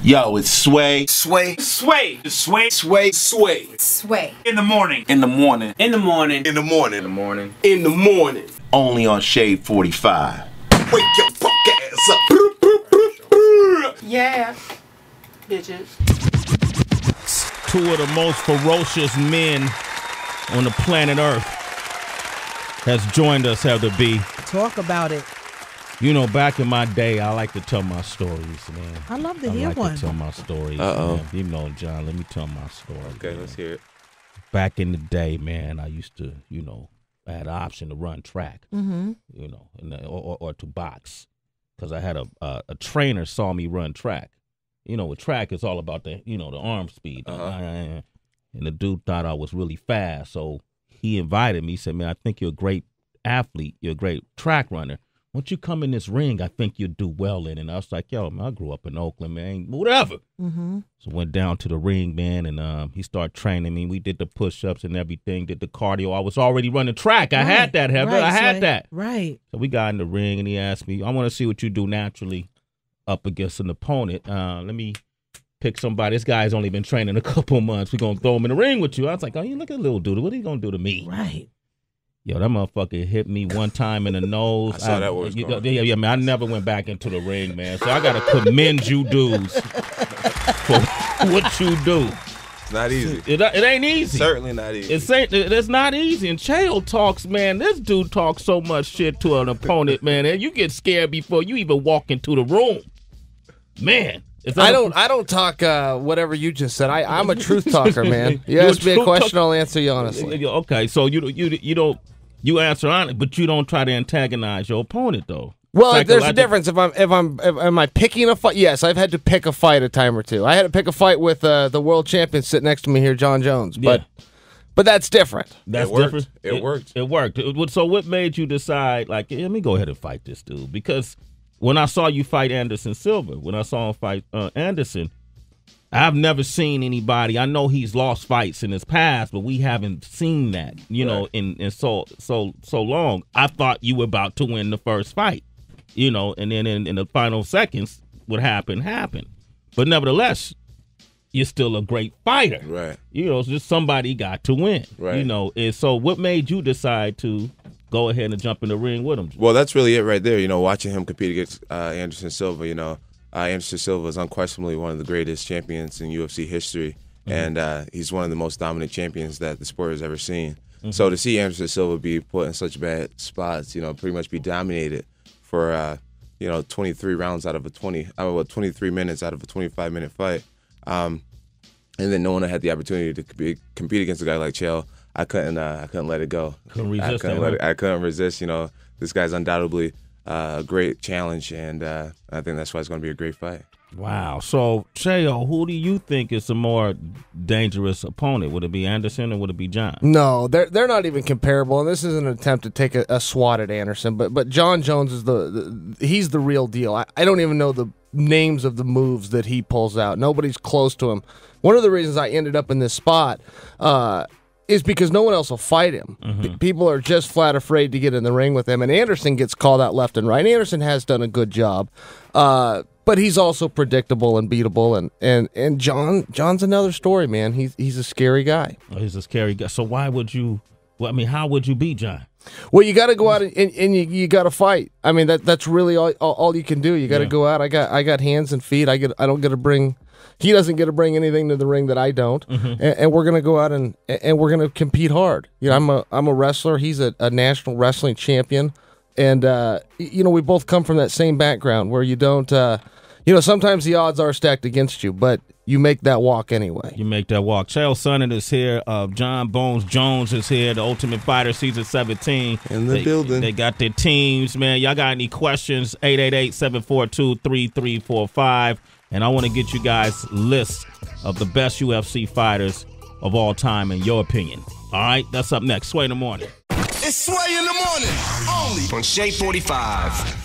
Yo, it's Sway. Sway. Sway. Sway. Sway. Sway. Sway. In the morning. In the morning. In the morning. In the morning. In the morning. In the morning. Only on Shade 45. Wake your fuck ass up. Yeah. Bitches. Two of the most ferocious men on the planet Earth has joined us, Heather B. Talk about it. You know, back in my day, I like to tell my stories, man. I love to hear one. To tell my stories. Uh-oh. Man. You know, John, let me tell my story. Okay, man. let's hear it. Back in the day, man, I used to, I had an option to run track, or to box, because I had a trainer saw me run track. You know, with track, it's all about the arm speed. And the dude thought I was really fast, so he invited me. He said, "Man, I think you're a great athlete. You're a great track runner. Once you come in this ring, I think you'll do well in." And I was like, "Yo, man, I grew up in Oakland, man. Whatever." Mm-hmm. So went down to the ring, man, and he started training me. We did the push-ups and everything, did the cardio. I was already running track. I had that, Heather. Right, I had that. Right. So we got in the ring, and he asked me, "I want to see what you do naturally up against an opponent. Let me pick somebody. This guy's only been training a couple months. We're going to throw him in the ring with you." I was like, "Oh, you look at little dude. What are you going to do to me?" Right. Yo, that motherfucker hit me one time in the nose. I saw that was going. Yeah, man. I never went back into the ring, man. So I got to commend you dudes for what you do. It's not easy. It ain't easy. Certainly not easy. It's not easy. And Chael talks, man. This dude talks so much shit to an opponent, man. And you get scared before you even walk into the room. Man. I don't talk whatever you just said. I'm a truth talker, man. You ask me a question, I'll answer you honestly. Okay, so you answer on it, but you don't try to antagonize your opponent, though. Well, there's a difference. If am I picking a fight? Yes, I've had to pick a fight a time or two. I had to pick a fight with the world champion sitting next to me here, John Jones. But that's different. That's different. It worked. It worked. So what made you decide? Like, let me go ahead and fight this dude? Because when I saw you fight Anderson Silva, when I saw him fight Anderson, I've never seen anybody. I know he's lost fights in his past, but we haven't seen that, in so long. I thought you were about to win the first fight, and then in the final seconds, what happened. But nevertheless, you're still a great fighter, right? It's just somebody got to win, right? And so what made you decide to go ahead and jump in the ring with him? Well, that's really it right there. Watching him compete against Anderson Silva, Anderson Silva is unquestionably one of the greatest champions in UFC history, and he's one of the most dominant champions that the sport has ever seen. Mm-hmm. So to see Anderson Silva be put in such bad spots, pretty much be dominated for 23 rounds out of 23 minutes out of a 25-minute fight, and then no one had the opportunity to compete against a guy like Chael. I couldn't let it go. I couldn't resist. This guy's undoubtedly a great challenge, and I think that's why it's going to be a great fight. Wow. So, Chael, who do you think is a more dangerous opponent? Would it be Anderson or would it be John? No, they're not even comparable, and this is an attempt to take a swat at Anderson. But John Jones is he's the real deal. I don't even know the names of the moves that he pulls out. Nobody's close to him. One of the reasons I ended up in this spot is because no one else will fight him. Mm-hmm. People are just flat afraid to get in the ring with him, and Anderson gets called out left and right. Anderson has done a good job, but he's also predictable and beatable. And John's another story, man. He's a scary guy. Oh, he's a scary guy. So why would you? Well, I mean, how would you beat John? Well, you got to go out and you got to fight. I mean, that's really all you can do. You got to go out. I got hands and feet. I don't get to bring. He doesn't get to bring anything to the ring that I don't, and we're gonna go out and we're gonna compete hard. I'm a wrestler. He's a national wrestling champion, and we both come from that same background where you don't. Sometimes the odds are stacked against you, but you make that walk anyway. You make that walk. Chael Sonnen is here. John Bones Jones is here. The Ultimate Fighter Season 17 in the building. They got their teams, man. Y'all got any questions? 888-742-3345. And I want to get you guys lists of the best UFC fighters of all time, in your opinion. All right, that's up next. Sway in the morning. It's Sway in the morning, only on Shade 45.